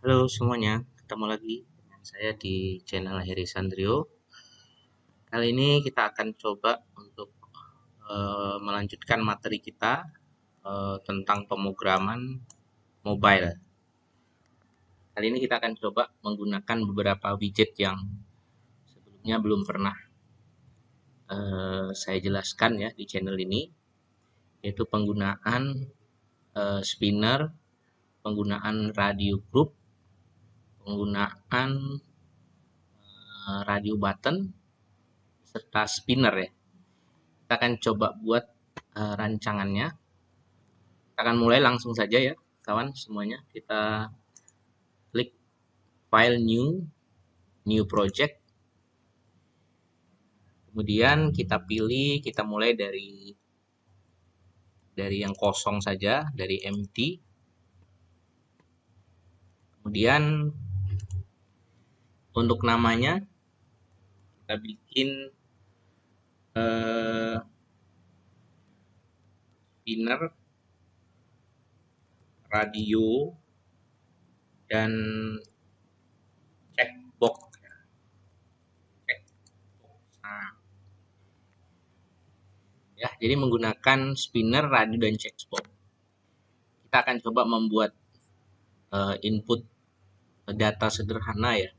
Halo semuanya, ketemu lagi dengan saya di channel Heri Sandrio. Kali ini kita akan coba untuk melanjutkan materi kita tentang pemrograman mobile. Kali ini kita akan coba menggunakan beberapa widget yang sebelumnya belum pernah saya jelaskan ya di channel ini, yaitu penggunaan spinner, penggunaan radio group, penggunaan radio button, serta spinner ya. Kita akan coba buat rancangannya. Kita akan mulai langsung saja ya, kawan semuanya. Kita klik file new project. Kemudian kita pilih, kita mulai dari yang kosong saja, dari empty. Kemudian untuk namanya kita bikin spinner, radio, dan checkbox. Nah, ya, jadi menggunakan spinner, radio, dan checkbox. Kita akan coba membuat input data sederhana ya.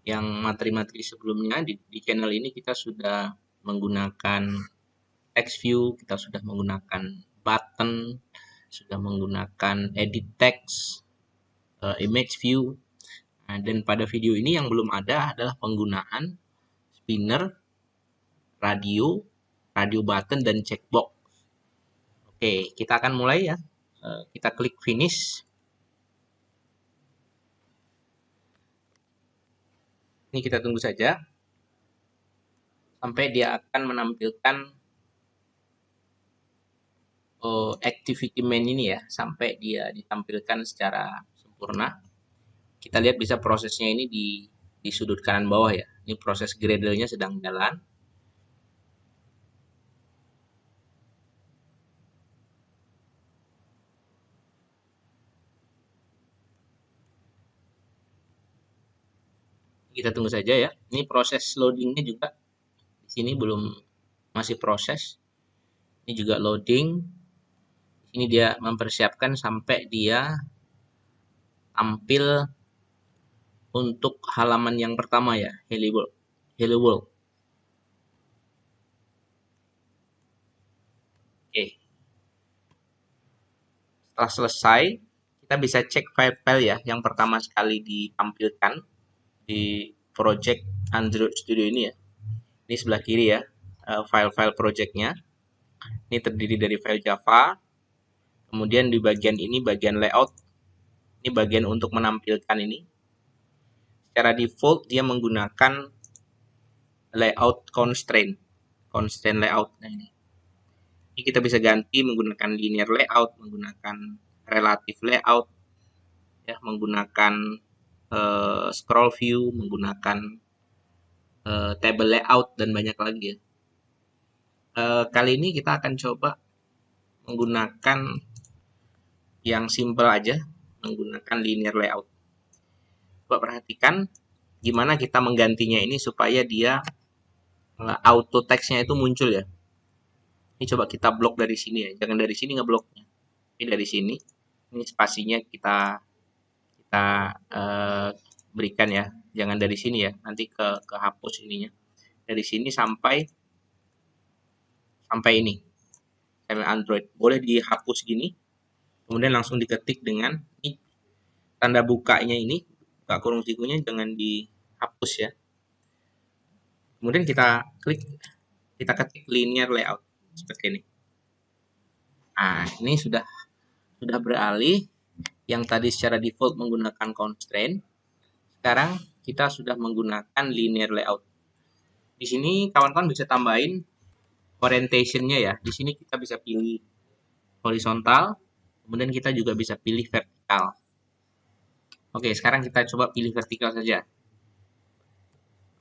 Yang materi-materi sebelumnya di channel ini kita sudah menggunakan text view, kita sudah menggunakan button, sudah menggunakan edit text, image view. Nah, dan pada video ini yang belum ada adalah penggunaan spinner, radio button, dan checkbox. Oke, kita akan mulai ya. Kita klik finish. Ini kita tunggu saja sampai dia akan menampilkan activity main ini ya, sampai dia ditampilkan secara sempurna. Kita lihat bisa prosesnya ini di sudut kanan bawah ya. Ini proses Gradle-nya sedang jalan. Kita tunggu saja ya. Ini proses loadingnya juga di sini belum, masih proses. Ini juga loading. Ini dia mempersiapkan sampai dia tampil untuk halaman yang pertama ya, Hello World. Hello World. Oke. Setelah selesai, kita bisa cek file-file ya yang pertama sekali ditampilkan di project Android Studio ini ya. Ini sebelah kiri ya, file-file projectnya. Ini terdiri dari file Java. Kemudian di bagian ini bagian layout. Ini bagian untuk menampilkan ini. Secara default dia menggunakan layout constraint layout. Nah, ini kita bisa ganti menggunakan linear layout, menggunakan relative layout, ya, menggunakan scroll view, menggunakan table layout, dan banyak lagi ya. Kali ini kita akan coba menggunakan yang simple aja, menggunakan linear layout. Coba perhatikan gimana kita menggantinya ini supaya dia auto text-nya itu muncul ya. Ini coba kita blok dari sini ya, jangan dari sini ngebloknya. Ini dari sini, ini spasinya kita berikan ya, jangan dari sini ya, nanti ke hapus ininya. Dari sini sampai ini, channel Android boleh dihapus gini, kemudian langsung diketik dengan ini, tanda bukanya ini, buka kurung sikunya jangan dihapus ya. Kemudian kita klik, kita ketik linear layout seperti ini. Nah, ini sudah beralih. Yang tadi secara default menggunakan constraint, sekarang kita sudah menggunakan linear layout. Di sini kawan-kawan bisa tambahin orientation-nya ya. Di sini kita bisa pilih horizontal, kemudian kita juga bisa pilih vertikal. Oke, sekarang kita coba pilih vertikal saja.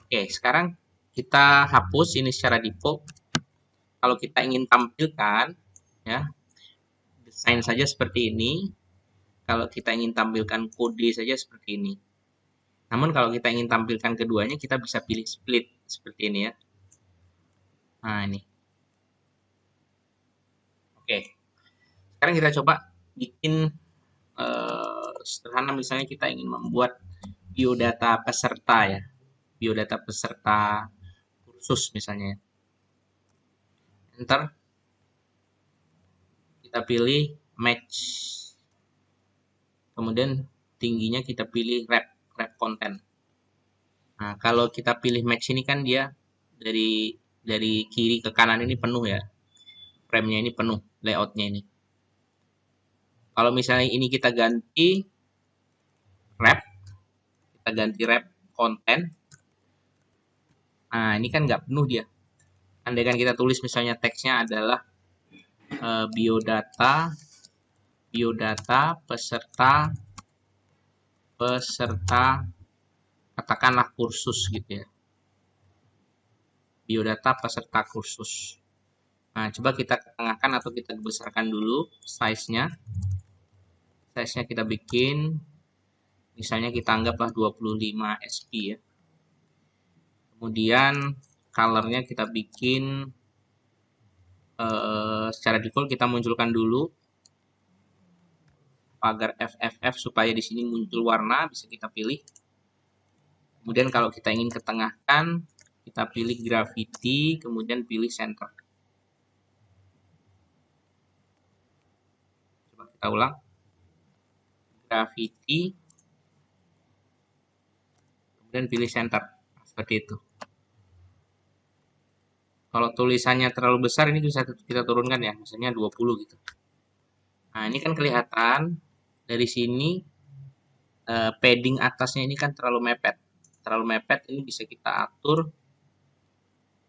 Oke, sekarang kita hapus ini secara default. Kalau kita ingin tampilkan ya, desain saja seperti ini. kalau kita ingin tampilkan kode saja seperti ini. Namun kalau kita ingin tampilkan keduanya, kita bisa pilih split seperti ini ya. Nah, ini. Oke. Sekarang kita coba bikin sederhana, misalnya kita ingin membuat biodata peserta ya. Biodata peserta kursus misalnya. Enter. Kita pilih match. Kemudian tingginya kita pilih wrap content. Nah, kalau kita pilih match ini kan dia dari kiri ke kanan ini penuh ya. Frame-nya ini penuh, layoutnya ini. Kalau misalnya ini kita ganti wrap, kita ganti wrap content. Nah, ini kan nggak penuh dia. Andaikan kita tulis misalnya teksnya adalah biodata peserta katakanlah kursus gitu ya. Biodata peserta kursus. Nah, coba kita ketengahkan atau kita besarkan dulu size-nya. Size-nya kita bikin, misalnya kita anggaplah 25 SP ya. Kemudian color-nya kita bikin, secara default kita munculkan dulu pagar FFF supaya di sini muncul warna, bisa kita pilih. Kemudian kalau kita ingin ketengahkan, kita pilih gravity, kemudian pilih center. Coba kita ulang. Gravity, kemudian pilih center. Seperti itu. Kalau tulisannya terlalu besar, ini bisa kita turunkan ya, misalnya 20 gitu. Nah, ini kan kelihatan dari sini padding atasnya ini kan terlalu mepet. Terlalu mepet, ini bisa kita atur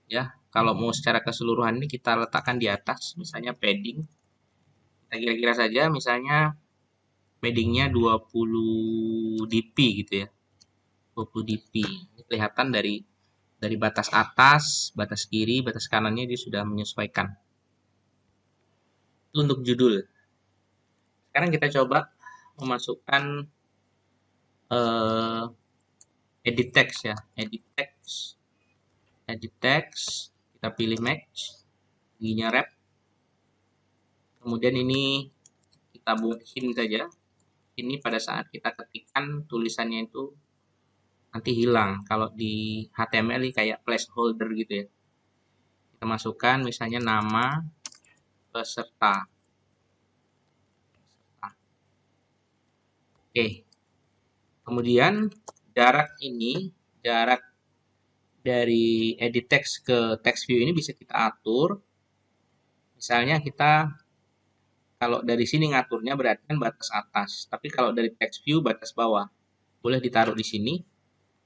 ya. Kalau mau secara keseluruhan ini kita letakkan di atas, misalnya padding. Kita kira-kira saja misalnya paddingnya 20 dp gitu ya. 20 dp. Ini kelihatan dari batas atas, batas kiri, batas kanannya dia sudah menyesuaikan. Itu untuk judul. Sekarang kita coba memasukkan edit text ya. Edit text. Kita pilih match. Tingginya wrap. Kemudian ini kita buat hint saja. Ini pada saat kita ketikkan tulisannya itu nanti hilang. Kalau di HTML ini kayak placeholder gitu ya. Kita masukkan misalnya nama peserta. Oke. Kemudian jarak dari edit text ke text view ini bisa kita atur. Misalnya kita kalau dari sini ngaturnya berarti kan batas atas, tapi kalau dari text view batas bawah. Boleh ditaruh di sini,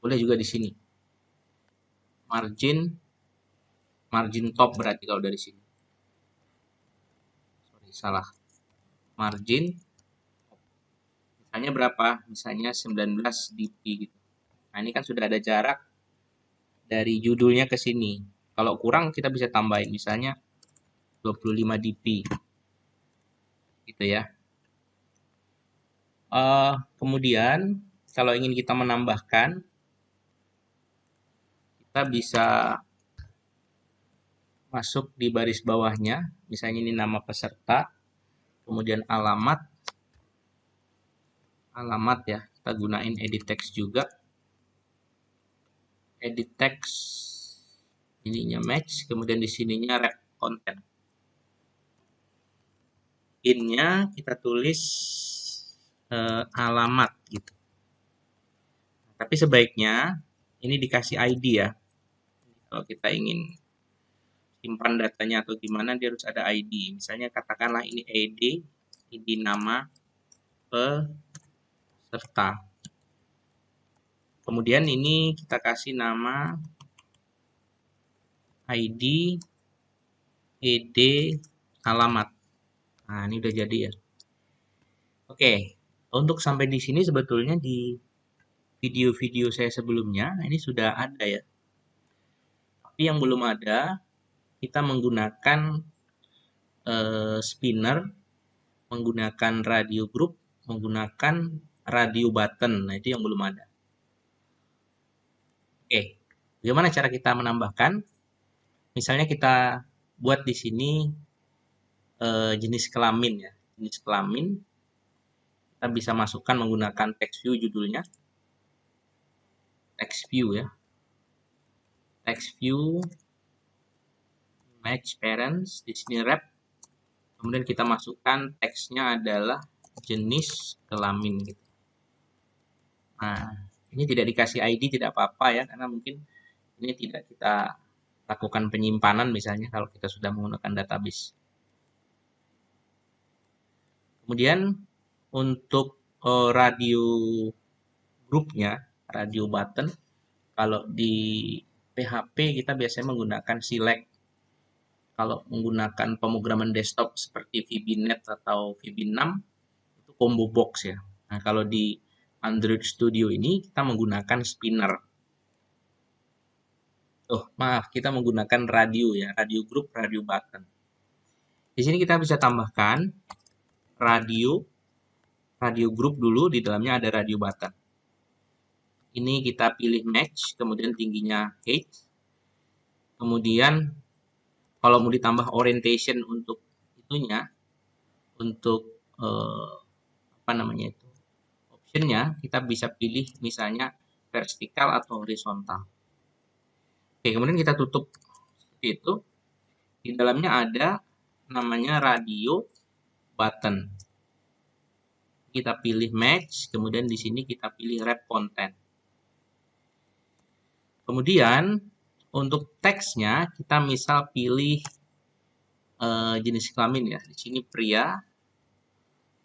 boleh juga di sini. Margin top berarti kalau dari sini. Sorry, salah. Margin misalnya berapa? Misalnya 19 dp gitu. Nah, ini kan sudah ada jarak dari judulnya ke sini. Kalau kurang kita bisa tambahin misalnya 25 dp. Gitu ya. Kemudian kalau ingin kita menambahkan, kita bisa masuk di baris bawahnya, misalnya ini nama peserta, kemudian alamat ya, kita gunain edit text juga. Edit text ininya match, kemudian di sininya wrap content. In-nya kita tulis alamat gitu. Tapi sebaiknya ini dikasih ID ya. Kalau kita ingin simpan datanya atau gimana, dia harus ada ID. Misalnya katakanlah ini ID nama peserta. Kemudian ini kita kasih nama ID, ED, alamat. Nah, ini udah jadi ya. Oke, untuk sampai di sini sebetulnya di video-video saya sebelumnya ini sudah ada ya. Tapi yang belum ada, kita menggunakan spinner, menggunakan radio group, menggunakan radio button. Nah, itu yang belum ada. Oke, bagaimana cara kita menambahkan? Misalnya kita buat di sini jenis kelamin ya. Jenis kelamin kita bisa masukkan menggunakan text view judulnya. Text view ya. Text view match parents di sini wrap. Kemudian kita masukkan teksnya adalah jenis kelamin gitu. Nah, ini tidak dikasih ID tidak apa-apa ya, karena mungkin ini tidak kita lakukan penyimpanan misalnya kalau kita sudah menggunakan database. Kemudian untuk radio grupnya, radio button, kalau di PHP kita biasanya menggunakan select. Kalau menggunakan pemrograman desktop seperti VB.NET atau VB6 itu combo box ya. Nah, kalau di Android Studio ini kita menggunakan spinner. Oh, maaf, kita menggunakan radio ya, radio group, radio button. Di sini kita bisa tambahkan radio group dulu, di dalamnya ada radio button. Ini kita pilih match, kemudian tingginya 8. Kemudian kalau mau ditambah orientation untuk itunya, untuk apa namanya itu, optionnya kita bisa pilih misalnya vertikal atau horizontal. Oke, kemudian kita tutup seperti itu. Di dalamnya ada namanya radio button. Kita pilih match, kemudian di sini kita pilih wrap content. Kemudian untuk teksnya kita misal pilih jenis kelamin ya. Di sini pria.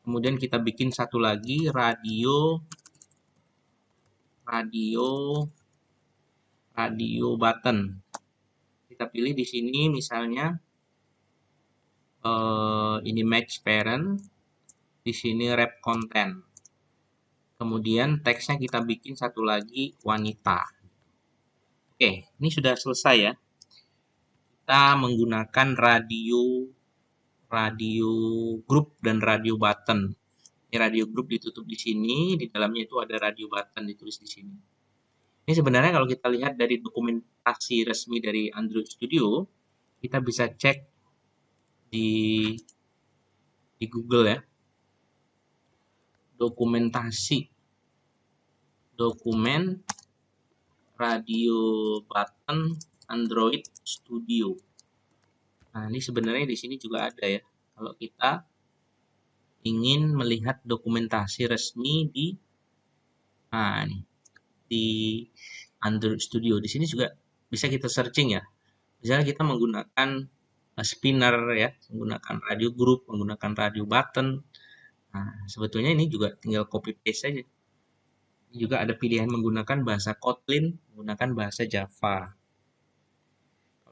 Kemudian kita bikin satu lagi radio button. Kita pilih di sini misalnya ini match parent, di sini wrap content. Kemudian teksnya kita bikin satu lagi wanita. Oke, ini sudah selesai ya. Kita menggunakan radio group dan radio button. Ini radio group ditutup di sini, di dalamnya itu ada radio button ditulis di sini. Ini sebenarnya kalau kita lihat dari dokumentasi resmi dari Android Studio, kita bisa cek di Google ya. Dokumen radio button Android Studio. Nah, ini sebenarnya di sini juga ada ya. Kalau kita ingin melihat dokumentasi resmi di Android Studio, di sini juga bisa kita searching ya. Misalnya kita menggunakan spinner ya, menggunakan radio group, menggunakan radio button. Nah, sebetulnya ini juga tinggal copy paste saja. Juga ada pilihan menggunakan bahasa Kotlin, menggunakan bahasa Java.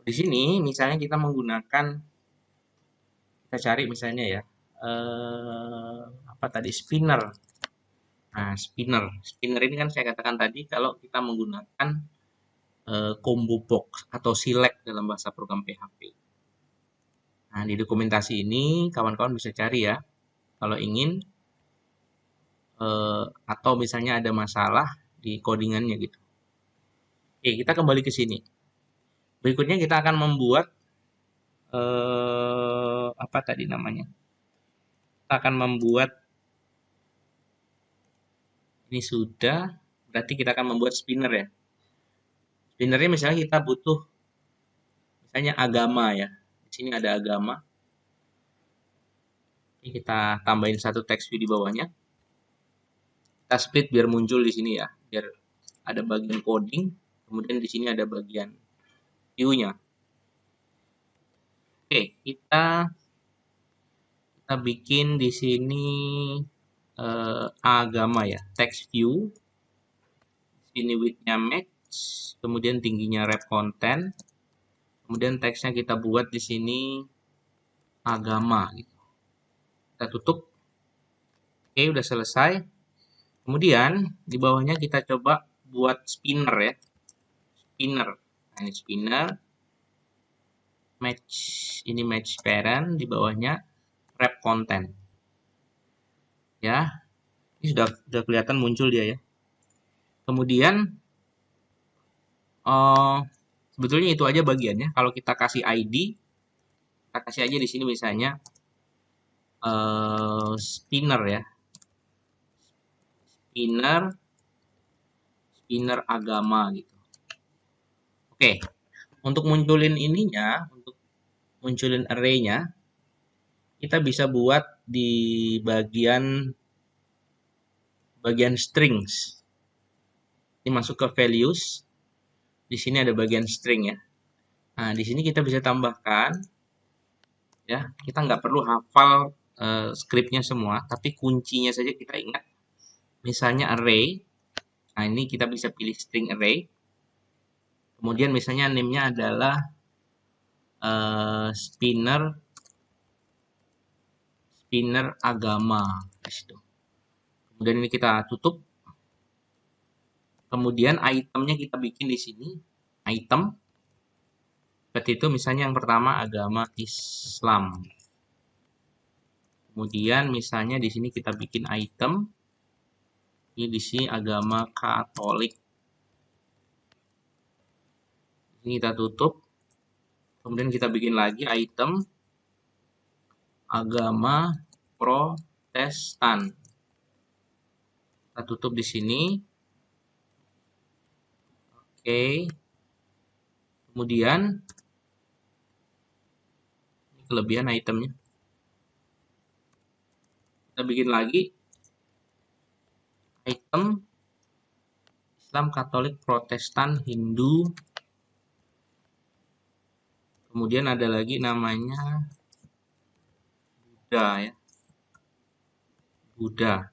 Di sini misalnya kita menggunakan, kita cari misalnya ya, apa tadi, spinner. Nah, spinner ini kan saya katakan tadi kalau kita menggunakan combo box atau select dalam bahasa program PHP. Nah, di dokumentasi ini kawan-kawan bisa cari ya, kalau ingin atau misalnya ada masalah di codingannya gitu. Oke, kita kembali ke sini. Berikutnya kita akan membuat apa tadi namanya? Kita akan membuat, ini sudah, berarti kita akan membuat spinner ya. Spinnernya misalnya kita butuh misalnya agama ya. Di sini ada agama. Ini kita tambahin satu text view di bawahnya. Kita split biar muncul di sini ya, biar ada bagian coding, kemudian di sini ada bagian view-nya. Oke, kita bikin di sini agama ya, text view. Sini width-nya match, kemudian tingginya wrap content, kemudian teksnya kita buat di sini agama gitu. Kita tutup. Oke, udah selesai. Kemudian di bawahnya kita coba buat spinner ya. Spinner. Nah, ini spinner. Match, ini match parent, di bawahnya wrap content. Ya. Ini sudah kelihatan muncul dia ya. Kemudian sebetulnya itu aja bagiannya. Kalau kita kasih ID, kita kasih aja di sini misalnya spinner ya, spinner spinner agama gitu. Oke, untuk munculin ininya, untuk munculin array-nya, kita bisa buat di bagian strings. Ini masuk ke values. Di sini ada bagian string ya. Nah, di sini kita bisa tambahkan ya. Kita nggak perlu hafal scriptnya semua, tapi kuncinya saja kita ingat. Misalnya array. Nah, ini kita bisa pilih string array. Kemudian misalnya name-nya adalah spinner agama. Kemudian ini kita tutup. Kemudian itemnya kita bikin di sini. Item. Seperti itu misalnya yang pertama agama Islam. Kemudian misalnya di sini kita bikin item. Ini di sini agama Katolik. Ini kita tutup. Kemudian kita bikin lagi item agama Protestan. Kita tutup di sini. Oke. Kemudian ini kelebihan itemnya. Kita bikin lagi item Islam, Katolik, Protestan, Hindu. Kemudian ada lagi namanya Buddha ya. Buddha.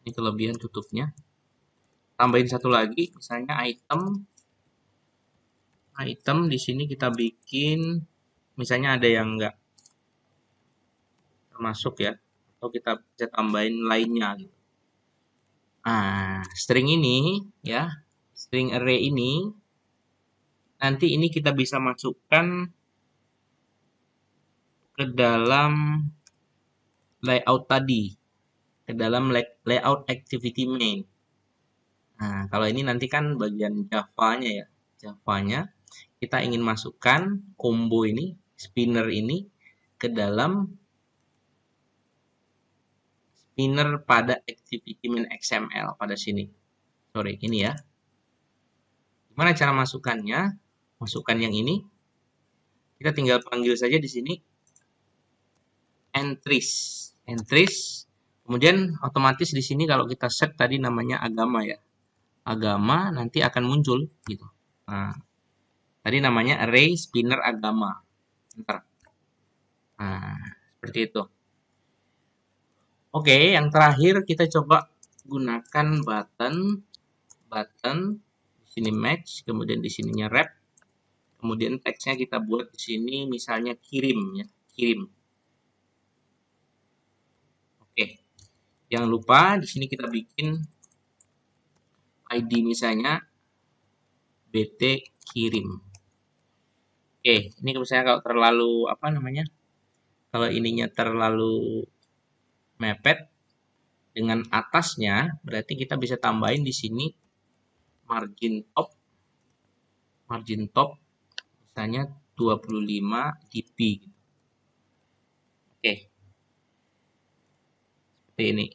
Ini kelebihan tutupnya. Tambahin satu lagi, misalnya item di sini kita bikin, misalnya ada yang enggak termasuk ya, atau kita bisa tambahin lainnya gitu. Nah, string ini ya, string array ini nanti ini kita bisa masukkan ke dalam layout tadi, ke dalam layout activity main. Nah, kalau ini nanti kan bagian Java-nya ya. Java-nya kita ingin masukkan combo ini, spinner ini ke dalam spinner pada activity main XML pada sini. Sorry, ini ya. Gimana cara masukkannya? Masukkan yang ini. Kita tinggal panggil saja di sini entries. Entries. Kemudian otomatis di sini kalau kita set tadi namanya agama ya. Agama nanti akan muncul gitu. Nah, tadi namanya array spinner agama. Ntar. Nah, seperti itu. Oke, yang terakhir kita coba gunakan button di sini match, kemudian di sininya wrap, kemudian teksnya kita buat di sini misalnya kirim ya, kirim. Oke, jangan lupa di sini kita bikin ID misalnya BT kirim. Oke, ini misalnya kalau terlalu apa namanya? Kalau ininya terlalu mepet dengan atasnya, berarti kita bisa tambahin di sini margin top misalnya 25 dp. Oke. Seperti ini.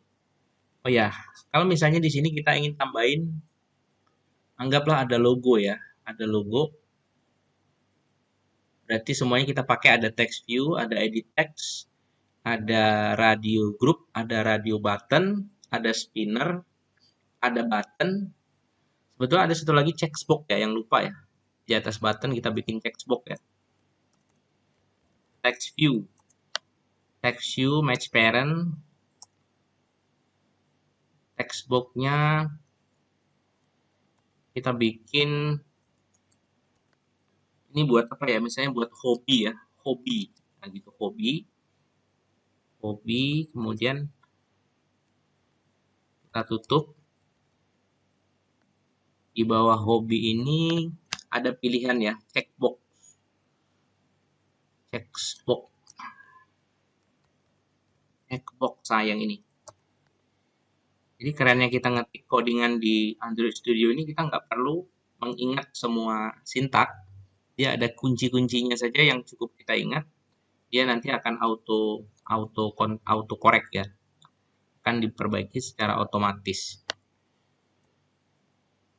Oh ya, kalau misalnya di sini kita ingin tambahin, anggaplah ada logo ya, ada logo. Berarti semuanya kita pakai ada text view, ada edit text, ada radio group, ada radio button, ada spinner, ada button. Sebetulnya ada satu lagi checkbox ya yang lupa ya. Di atas button kita bikin checkbox ya. Text view match parent. Textbox-nya kita bikin ini buat apa ya? Misalnya buat hobi ya, hobi. Nah, gitu hobi. Kemudian kita tutup. Di bawah hobi ini ada pilihan ya, checkbox. checkbox sayang ini. Jadi kerennya kita ngetik codingan di Android Studio ini, kita nggak perlu mengingat semua sintak. Dia ada kunci-kuncinya saja yang cukup kita ingat. Dia nanti akan auto correct ya. Akan diperbaiki secara otomatis.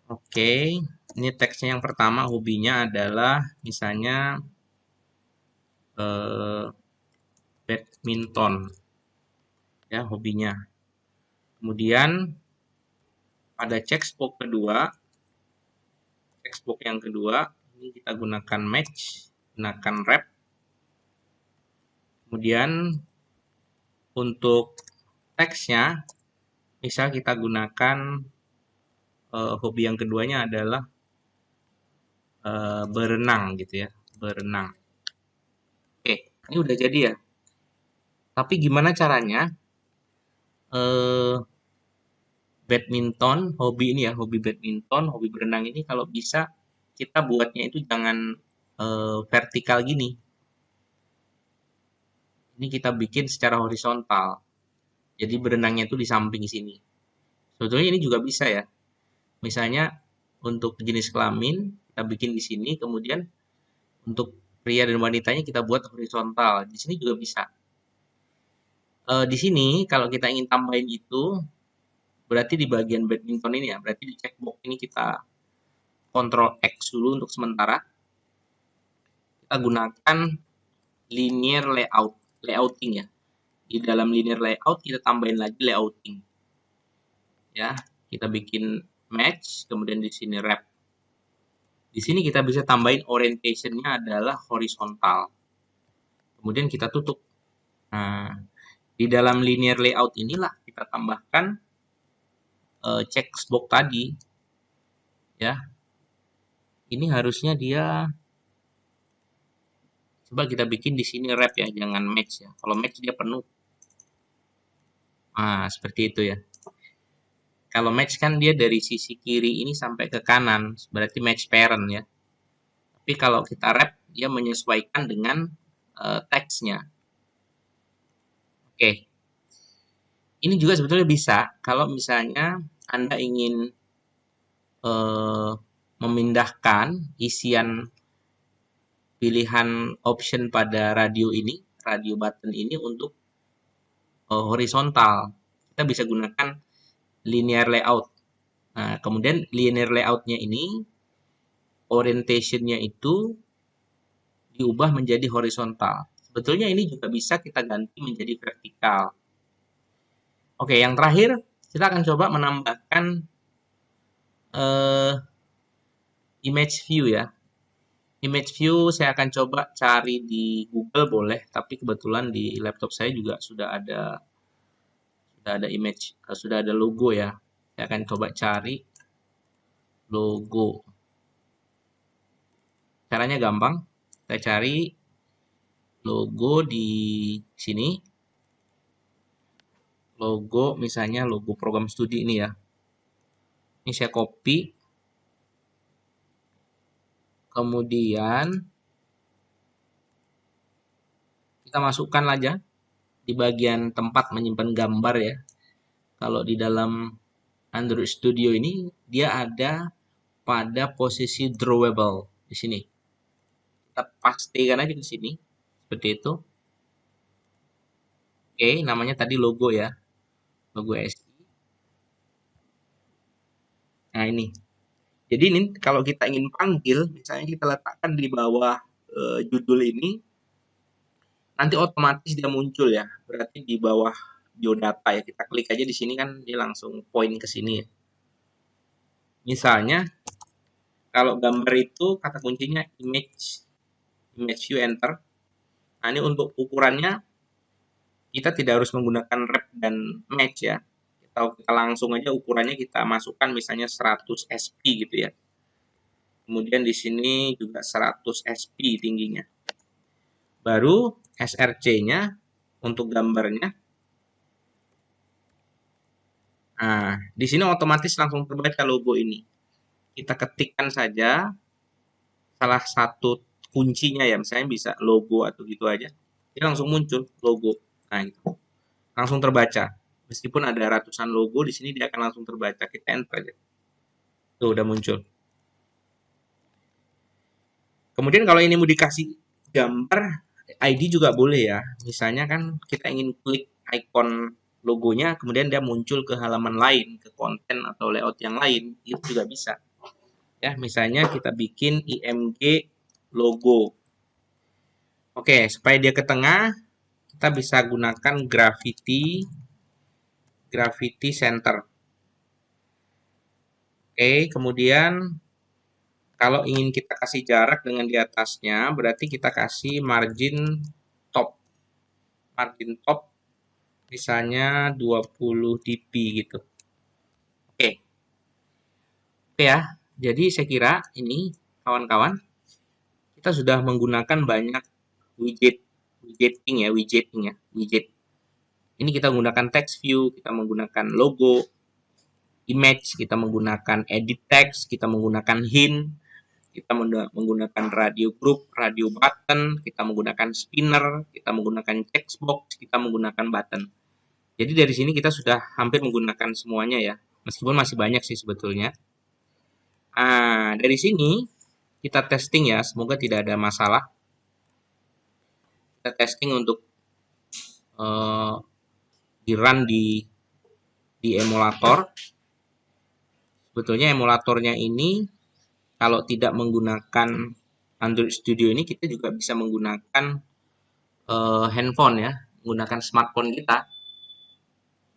Oke, ini teksnya yang pertama, hobinya adalah misalnya badminton. Ya, hobinya. Kemudian pada checkbox yang kedua, ini kita gunakan match, gunakan wrap. Kemudian untuk teksnya, misal kita gunakan hobi yang keduanya adalah berenang gitu ya, berenang. Oke, ini udah jadi ya. Tapi gimana caranya badminton, hobi ini ya, hobi badminton, hobi berenang ini kalau bisa kita buatnya itu jangan vertikal gini. Ini kita bikin secara horizontal. Jadi berenangnya itu di samping sini. Sebetulnya ini juga bisa ya. Misalnya untuk jenis kelamin kita bikin di sini, kemudian untuk pria dan wanitanya kita buat horizontal. Di sini juga bisa. Di sini kalau kita ingin tambahin itu, berarti di bagian badminton ini ya, berarti di checkbox ini kita Ctrl X dulu untuk sementara. Kita gunakan linear layouting ya. Di dalam linear layout kita tambahin lagi layouting. Ya, kita bikin match, kemudian di sini wrap. Di sini kita bisa tambahin orientation-nya adalah horizontal. Kemudian kita tutup. Nah, di dalam linear layout inilah kita tambahkan checkbox tadi. Ya. Ini harusnya dia coba kita bikin di sini wrap ya, jangan match ya. Kalau match dia penuh. Nah, seperti itu ya. Kalau match kan dia dari sisi kiri ini sampai ke kanan, berarti match parent ya. Tapi kalau kita wrap, dia menyesuaikan dengan teksnya. Oke. Ini juga sebetulnya bisa kalau misalnya Anda ingin memindahkan isian pilihan option pada radio ini, radio button ini untuk horizontal. Kita bisa gunakan linear layout. Nah, kemudian linear layout-nya ini orientation-nya itu diubah menjadi horizontal. Sebetulnya ini juga bisa kita ganti menjadi vertikal. Oke, yang terakhir kita akan coba menambahkan image view ya. Image view saya akan coba cari di Google boleh, tapi kebetulan di laptop saya juga sudah ada image, sudah ada logo ya. Saya akan coba cari logo. Caranya gampang. Kita cari logo di sini. Logo misalnya logo program studi ini ya. Ini saya copy. Kemudian kita masukkan aja di bagian tempat menyimpan gambar ya. Kalau di dalam Android Studio ini dia ada pada posisi drawable di sini. Kita pastikan aja di sini seperti itu. Oke, namanya tadi logo ya, logo SI. Nah ini, jadi ini kalau kita ingin panggil, misalnya kita letakkan di bawah judul ini, nanti otomatis dia muncul ya. Berarti di bawah biodata ya, kita klik aja di sini kan dia langsung point ke sini ya. Misalnya kalau gambar itu kata kuncinya image view enter. Nah ini untuk ukurannya kita tidak harus menggunakan wrap dan match ya. Kita langsung aja ukurannya kita masukkan misalnya 100 SP gitu ya. Kemudian di sini juga 100 SP tingginya. Baru SRC-nya untuk gambarnya. Nah, di sini otomatis langsung terbaca logo ini. Kita ketikkan saja salah satu kuncinya ya, misalnya bisa logo atau gitu aja. Dia langsung muncul logo. Nah, itu. langsung terbaca. Meskipun ada ratusan logo di sini dia akan langsung terbaca. Kita enter aja. Tuh udah muncul. Kemudian kalau ini mau dikasih gambar ID juga boleh ya. Misalnya kan kita ingin klik icon logonya, kemudian dia muncul ke halaman lain, ke konten atau layout yang lain, itu juga bisa. Ya, misalnya kita bikin IMG logo. Oke, supaya dia ke tengah, kita bisa gunakan Gravity Center. Oke, kemudian kalau ingin kita kasih jarak dengan di atasnya, berarti kita kasih margin top. Margin top misalnya 20 dp gitu. Oke. Oke ya. Jadi saya kira ini kawan-kawan kita sudah menggunakan banyak widgeting ya. Widget. Ini kita menggunakan text view, kita menggunakan logo, image, kita menggunakan edit text, kita menggunakan hint, kita menggunakan radio group, radio button, kita menggunakan spinner, kita menggunakan textbox, kita menggunakan button. Jadi dari sini kita sudah hampir menggunakan semuanya ya, meskipun masih banyak sih sebetulnya. Nah, dari sini kita testing ya, semoga tidak ada masalah. Kita testing untuk di-run di emulator. Sebetulnya emulatornya ini kalau tidak menggunakan Android Studio ini kita juga bisa menggunakan handphone ya, menggunakan smartphone kita.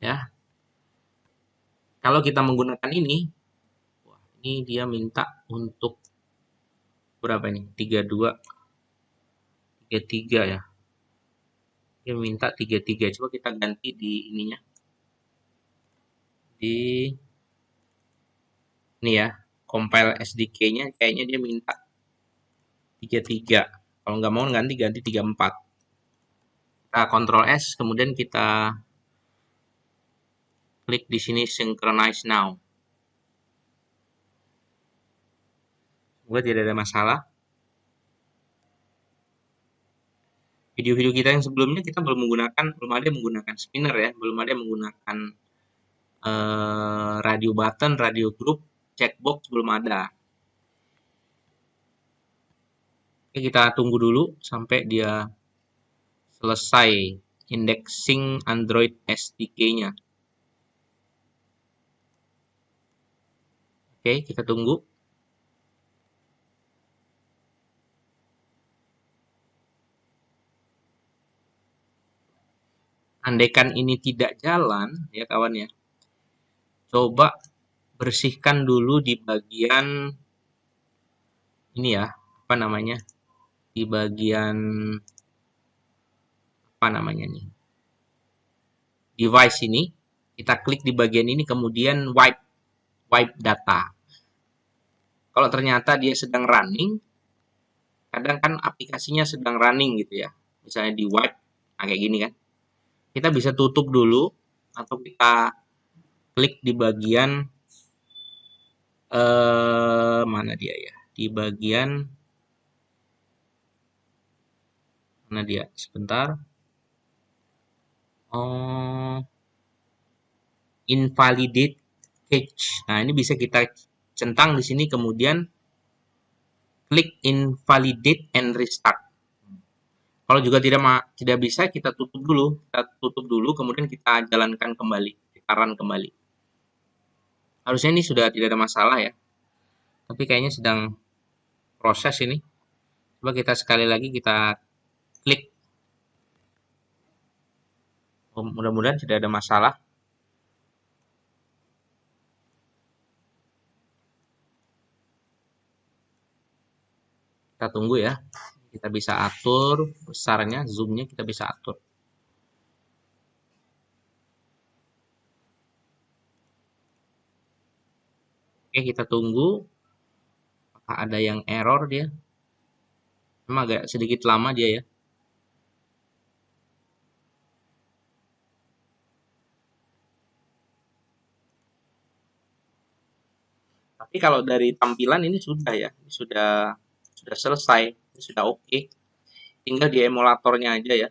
Ya. Kalau kita menggunakan ini dia minta untuk berapa ini? 32 33 ya. Dia minta 33. Coba kita ganti di ininya. Di ini ya, compile SDK-nya kayaknya dia minta 33. Kalau nggak mau ganti 34. Kita Ctrl S, kemudian kita klik di sini Synchronize Now. Semoga tidak ada masalah. Video-video kita yang sebelumnya kita belum ada menggunakan spinner ya, belum ada menggunakan radio button, radio group, checkbox belum ada. Oke, kita tunggu dulu sampai dia selesai indexing Android SDK-nya. Oke, kita tunggu. Andaikan ini tidak jalan, ya kawan ya, coba bersihkan dulu di bagian ini ya, apa namanya, di bagian apa namanya nih, device ini, kita klik di bagian ini, kemudian wipe data. Kalau ternyata dia sedang running, kadang kan aplikasinya sedang running gitu ya, misalnya di wipe, nah kayak gini kan, kita bisa tutup dulu atau kita klik di bagian mana dia ya, di bagian mana dia, sebentar, invalidate cache. Nah, ini bisa kita centang di sini, kemudian klik invalidate and restart. Kalau juga tidak bisa, kita tutup dulu, kemudian kita jalankan kembali, kita run kembali. Harusnya ini sudah tidak ada masalah ya, tapi kayaknya sedang proses ini. Coba kita sekali lagi kita klik. Mudah-mudahan tidak ada masalah. Kita tunggu ya. Kita bisa atur besarnya, zoomnya kita bisa atur. Oke, kita tunggu. Apakah ada yang error dia? Memang agak sedikit lama dia ya. Tapi kalau dari tampilan ini sudah ya, sudah selesai, sudah oke. Tinggal di emulatornya aja ya.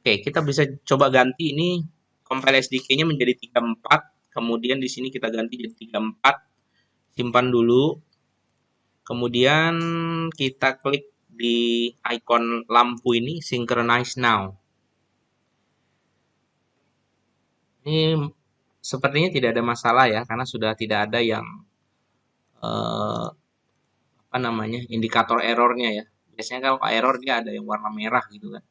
Oke, kita bisa coba ganti ini compile SDK-nya menjadi 34, kemudian di sini kita ganti jadi 34, simpan dulu, kemudian kita klik di icon lampu ini, synchronize now. Ini sepertinya tidak ada masalah ya, karena sudah tidak ada yang eh, apa namanya indikator errornya ya. Biasanya kalau error dia ada yang warna merah gitu kan.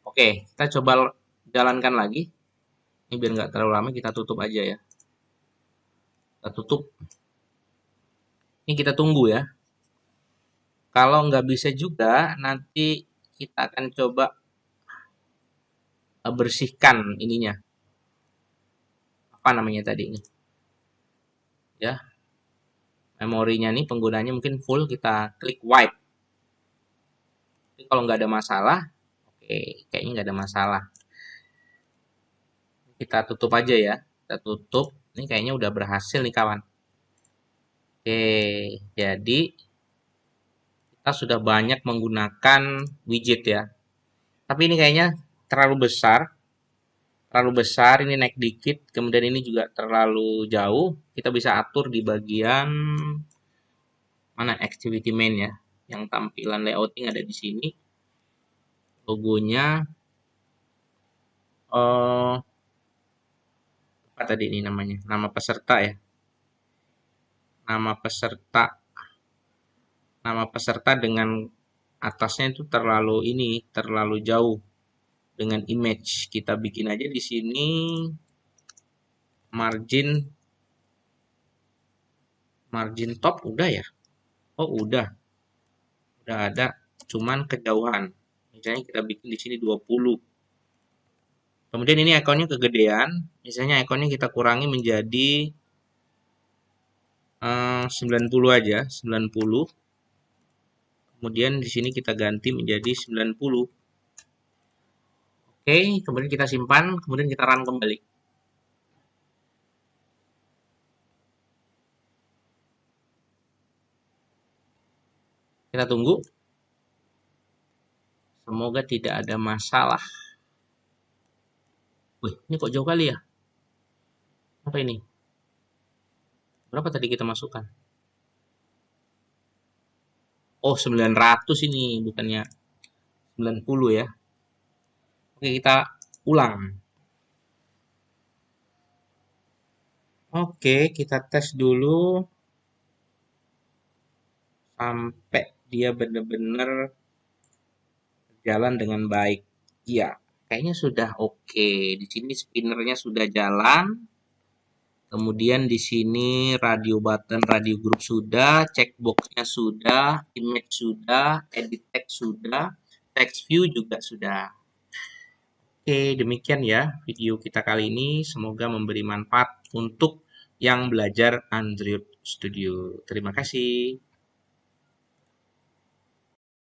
Oke, kita coba jalankan lagi. Ini biar nggak terlalu lama, kita tutup aja ya. Kita tutup. Ini kita tunggu ya. Kalau nggak bisa juga, nanti kita akan coba bersihkan ininya. Apa namanya tadi ini? Ya, memorinya nih penggunanya mungkin full, kita klik wipe. Tapi kalau nggak ada masalah, oke, kayaknya nggak ada masalah. Kita tutup aja ya. Kita tutup. Ini kayaknya udah berhasil nih kawan. Oke, jadi kita sudah banyak menggunakan widget ya. Tapi ini kayaknya terlalu besar. Terlalu besar, ini naik dikit. Kemudian ini juga terlalu jauh. Kita bisa atur di bagian mana activity main ya. Yang tampilan layouting ada di sini. Logonya apa tadi ini namanya? Nama peserta ya. Nama peserta. Nama peserta dengan atasnya itu terlalu jauh dengan image. Kita bikin aja di sini margin top udah ya. Oh, udah ada, cuman kejauhan. Misalnya kita bikin di sini 20. Kemudian ini ikonnya kegedean, misalnya ikonnya kita kurangi menjadi 90 aja, 90. Kemudian di sini kita ganti menjadi 90. Oke, kemudian kita simpan, kemudian kita run kembali. Kita tunggu. Semoga tidak ada masalah. Wih, ini kok jauh kali ya? Apa ini? Berapa tadi kita masukkan? Oh, 900 ini, bukannya 90 ya. Oke, kita ulang. Oke, kita tes dulu sampai dia benar-benar jalan dengan baik. Iya, kayaknya sudah oke. Di sini spinnernya sudah jalan. Kemudian di sini radio button, radio group sudah, checkboxnya sudah, image sudah, edit text sudah, text view juga sudah. Oke, demikian ya video kita kali ini. Semoga memberi manfaat untuk yang belajar Android Studio. Terima kasih.